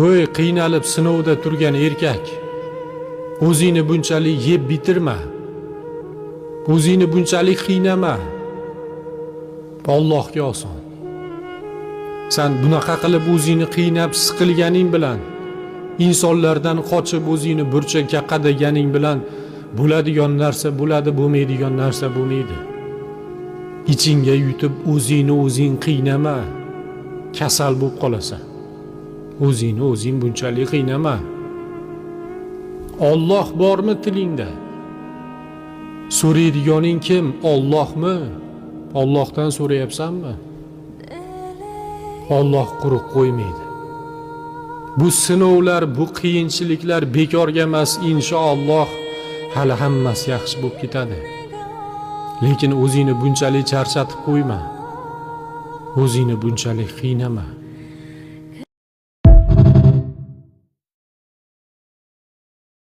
Voy qiynalib sinovda turgan erkak, o'zingni bunchalik yeb bitirma. O'zingni bunchalik qiynama. Allohga oson. Sen bunaqa qilib o'zingni qiynab siqilganing bilan, insonlardan qochib o'zingni burchakka qadaganing bilan bo'ladigan narsa bo'ladi, bo'lmaydigan narsa bo'lmaydi. Ichingga yutib o'zingni o'zing qiynama. Kasal bo'lib qolasan. O'zingni o'zing bunchalik qiynama. Alloh bormi tilingda? So'raydiganing kim? Allohmi? Allohdan so'rayapsanmi? Alloh quruq qo'ymaydi. Bu sinovlar, bu qiyinchiliklar bekorga emas, inshaalloh hali hammasi yaxshi bo'lib ketadi. Lekin o'zingni bunchalik charchatib qo'yma. O'zingni bunchalik qiynama.